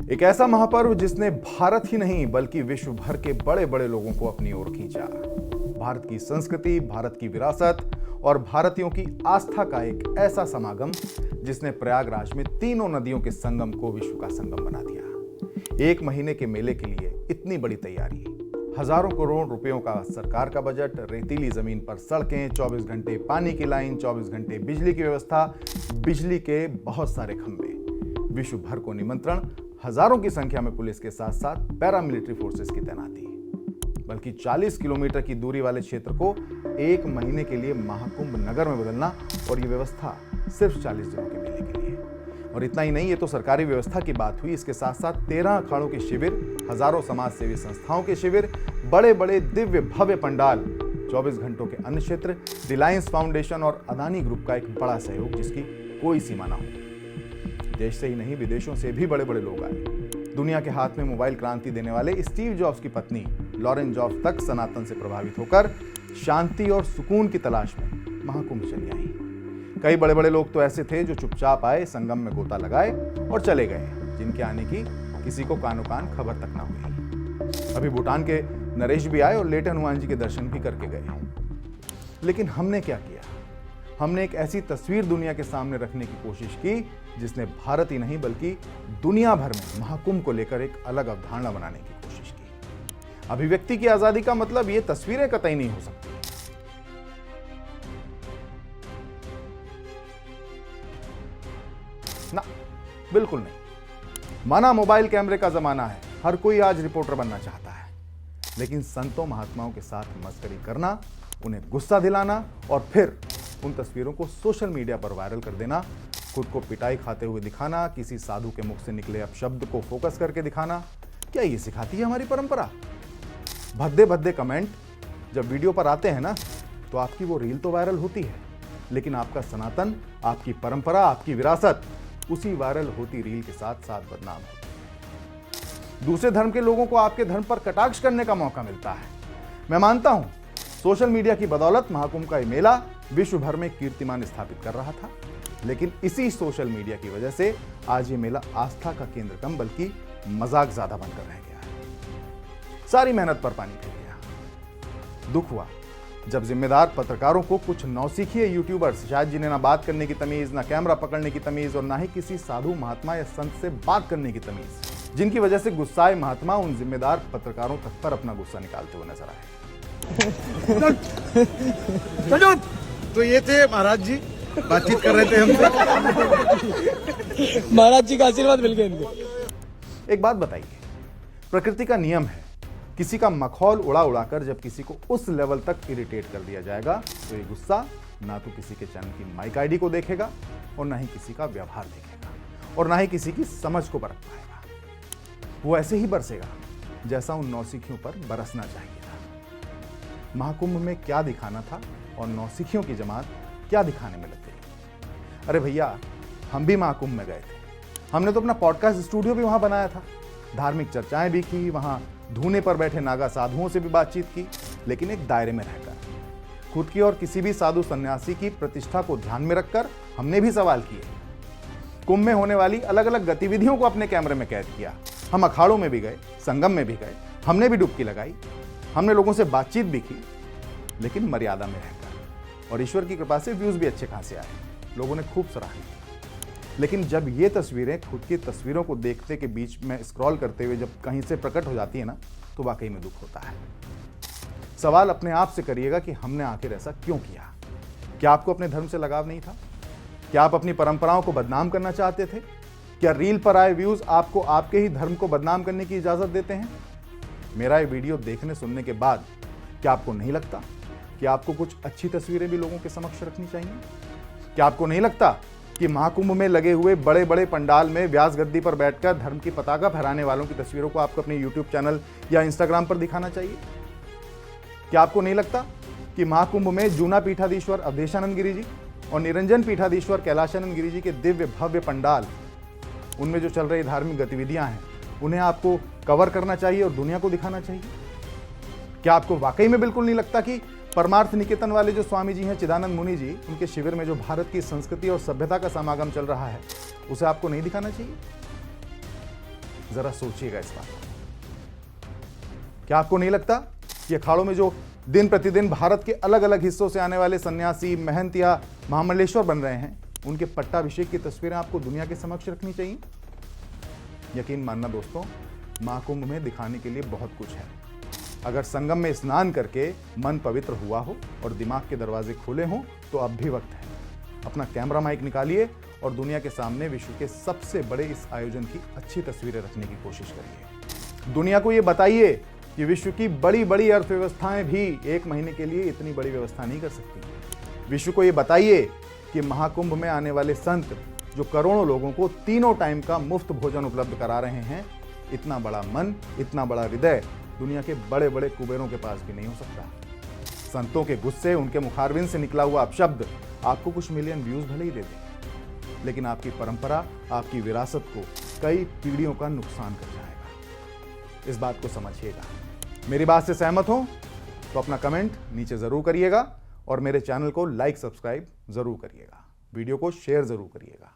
एक ऐसा महापर्व जिसने भारत ही नहीं बल्कि विश्व भर के बड़े बड़े लोगों को अपनी ओर खींचा। भारत की संस्कृति, भारत की विरासत और भारतीयों की आस्था का एक ऐसा समागम जिसने प्रयागराज में तीनों नदियों के संगम को विश्व का संगम बना दिया। एक महीने के मेले के लिए इतनी बड़ी तैयारी, हजारों करोड़ रुपयों का सरकार का बजट, रेतीली जमीन पर सड़कें, 24 घंटे पानी की लाइन, 24 घंटे बिजली की व्यवस्था, बिजली के बहुत सारे खंभे, विश्व भर को निमंत्रण, हजारों की संख्या में पुलिस के साथ साथ पैरामिलिट्री फोर्सेस की तैनाती, बल्कि 40 किलोमीटर की दूरी वाले क्षेत्र को एक महीने के लिए महाकुंभ नगर में बदलना, और ये व्यवस्था सिर्फ 40 दिनों के मेले के लिए। और इतना ही नहीं, ये तो सरकारी व्यवस्था की बात हुई, इसके साथ साथ 13 अखाड़ों के शिविर, हजारों समाज सेवी संस्थाओं के शिविर, बड़े बड़े दिव्य भव्य पंडाल, 24 घंटों के अन्न क्षेत्र, रिलायंस फाउंडेशन और अदानी ग्रुप का एक बड़ा सहयोग जिसकी कोई सीमा ना हो। देश से ही नहीं, विदेशों से भी बड़े बड़े लोग आए। दुनिया के हाथ में मोबाइल क्रांति देने वाले स्टीव जॉब्स की पत्नी लॉरेन जॉब्स तक सनातन से प्रभावित होकर शांति और सुकून की तलाश में महाकुंभ चली आई। कई बड़े बड़े लोग तो ऐसे थे जो चुपचाप आए, संगम में गोता लगाए और चले गए, जिनके आने की किसी को कानो कान खबर तक ना हुई। अभी भूटान के नरेश भी आए और लेटे हनुमान जी के दर्शन भी करके गए। लेकिन हमने क्या किया? हमने एक ऐसी तस्वीर दुनिया के सामने रखने की कोशिश की जिसने भारत ही नहीं बल्कि दुनिया भर में महाकुंभ को लेकर एक अलग अवधारणा बनाने की कोशिश की। अभिव्यक्ति की आजादी का मतलब ये तस्वीरें कतई नहीं हो सकती। ना, बिल्कुल नहीं। माना मोबाइल कैमरे का जमाना है, हर कोई आज रिपोर्टर बनना चाहता है, लेकिन संतों महात्माओं के साथ मस्करी करना, उन्हें गुस्सा दिलाना और फिर उन तस्वीरों को सोशल मीडिया पर वायरल कर देना, खुद को पिटाई खाते हुए दिखाना, किसी साधु के मुख से निकले अपशब्द को फोकस करके दिखाना, क्या ये सिखाती है हमारी परंपरा? भद्दे भद्दे कमेंट जब वीडियो पर आते हैं ना, तो आपकी वो रील तो वायरल होती है, लेकिन आपका सनातन, आपकी परंपरा, आपकी विरासत उसी वायरल होती रील के साथ साथ बदनाम होती है। दूसरे धर्म के लोगों को आपके धर्म पर कटाक्ष करने का मौका मिलता है। मैं मानता हूं सोशल मीडिया की बदौलत महाकुंभ का ये मेला विश्व भर में कीर्तिमान स्थापित कर रहा था, लेकिन इसी सोशल मीडिया की वजह से आज ये मेला आस्था का केंद्र कम बल्कि मजाक ज्यादा बनकर रह गया है। सारी मेहनत पर पानी फिर गया। दुख हुआ जब जिम्मेदार पत्रकारों को कुछ नौसिखिए यूट्यूबर्स, शायद जिन्हें ना बात करने की तमीज, ना कैमरा पकड़ने की तमीज और ना ही किसी साधु महात्मा या संत से बात करने की तमीज, जिनकी वजह से गुस्साए महात्मा उन जिम्मेदार पत्रकारों तक पर अपना गुस्सा निकालते हुए नजर आए। तो ये थे महाराज जी, बातचीत कर रहे थे हमसे। महाराज जी का आशीर्वाद मिल गया इनको। एक बात बताइए, प्रकृति का नियम है, किसी का मखौल उड़ा उड़ाकर जब किसी को उस लेवल तक इरिटेट कर दिया जाएगा तो ये गुस्सा ना तो किसी के चैनल की माइक आईडी को देखेगा और ना ही किसी का व्यवहार देखेगा और ना ही किसी की समझ को परख पाएगा। वो ऐसे ही बरसेगा जैसा उन नौसिखियों पर बरसना चाहिए था। महाकुंभ में क्या दिखाना था और नौसिखियों की जमात क्या दिखाने में लग गई। अरे भैया, हम भी महाकुंभ में गए थे, हमने तो अपना पॉडकास्ट स्टूडियो भी वहां बनाया था, धार्मिक चर्चाएं भी की, वहां धूने पर बैठे नागा साधुओं से भी बातचीत की, लेकिन एक दायरे में रहकर, खुद की और किसी भी साधु सन्यासी की प्रतिष्ठा को ध्यान में रखकर हमने भी सवाल किए। कुंभ में होने वाली अलग अलग गतिविधियों को अपने कैमरे में कैद किया। हम अखाड़ों में भी गए, संगम में भी गए, हमने भी डुबकी लगाई, हमने लोगों से बातचीत भी की, लेकिन मर्यादा में रहकर, और ईश्वर की कृपा से व्यूज भी अच्छे खासे आए, लोगों ने खूब सराही। लेकिन जब ये तस्वीरें खुद की तस्वीरों को देखते के बीच में स्क्रॉल करते हुए जब कहीं से प्रकट हो जाती है ना, तो वाकई में दुख होता है। सवाल अपने आप से करिएगा कि हमने आखिर ऐसा क्यों किया? क्या आपको अपने धर्म से लगाव नहीं था? क्या आप अपनी परंपराओं को बदनाम करना चाहते थे? क्या रील पर आए व्यूज आपको आपके ही धर्म को बदनाम करने की इजाजत देते हैं? मेरा ये वीडियो देखने सुनने के बाद क्या आपको नहीं लगता कि आपको कुछ अच्छी तस्वीरें भी लोगों के समक्ष रखनी चाहिए? क्या आपको नहीं लगता कि महाकुंभ में लगे हुए बड़े बड़े पंडाल में व्यास गद्दी पर बैठकर धर्म की पताका फहराने वालों की तस्वीरों को आपको अपने यूट्यूब चैनल या इंस्टाग्राम पर दिखाना चाहिए? क्या आपको नहीं लगता कि महाकुंभ में जूना पीठाधीश्वर अवधेशानंद गिरी जी और निरंजन पीठाधीश्वर कैलाशानंद गिरी जी के दिव्य भव्य पंडाल, उनमें जो चल रही धार्मिक गतिविधियां हैं, उन्हें आपको कवर करना चाहिए और दुनिया को दिखाना चाहिए? क्या आपको वाकई में बिल्कुल नहीं लगता कि परमार्थ निकेतन वाले जो स्वामी जी हैं चिदानंद मुनि जी, उनके शिविर में जो भारत की संस्कृति और सभ्यता का समागम चल रहा है, उसे आपको नहीं दिखाना चाहिए? जरा सोचिएगा इस बात को। क्या आपको नहीं लगता कि अखाड़ों में जो दिन प्रतिदिन भारत के अलग अलग हिस्सों से आने वाले सन्यासी, महंत या महामंडलेश्वर बन रहे हैं, उनके पट्टाभिषेक की तस्वीरें आपको दुनिया के समक्ष रखनी चाहिए? यकीन मानना दोस्तों, महाकुंभ में दिखाने के लिए बहुत कुछ है। अगर संगम में स्नान करके मन पवित्र हुआ हो और दिमाग के दरवाजे खुले हों तो अब भी वक्त है। अपना कैमरा माइक निकालिए और दुनिया के सामने विश्व के सबसे बड़े इस आयोजन की अच्छी तस्वीरें रखने की कोशिश करिए। दुनिया को ये बताइए कि विश्व की बड़ी बड़ी अर्थव्यवस्थाएं भी एक महीने के लिए इतनी बड़ी व्यवस्था नहीं कर सकती। विश्व को ये बताइए कि महाकुंभ में आने वाले संत जो करोड़ों लोगों को तीनों टाइम का मुफ्त भोजन उपलब्ध करा रहे हैं, इतना बड़ा मन, इतना बड़ा हृदय दुनिया के बड़े बड़े कुबेरों के पास भी नहीं हो सकता। संतों के गुस्से, उनके मुखारबिन से निकला हुआ अपशब्द आपको कुछ मिलियन व्यूज भले ही दे दे, लेकिन आपकी परंपरा, आपकी विरासत को कई पीढ़ियों का नुकसान कर जाएगा। इस बात को समझिएगा। मेरी बात से सहमत हो तो अपना कमेंट नीचे जरूर करिएगा और मेरे चैनल को लाइक, सब्सक्राइब जरूर करिएगा। वीडियो को शेयर जरूर करिएगा।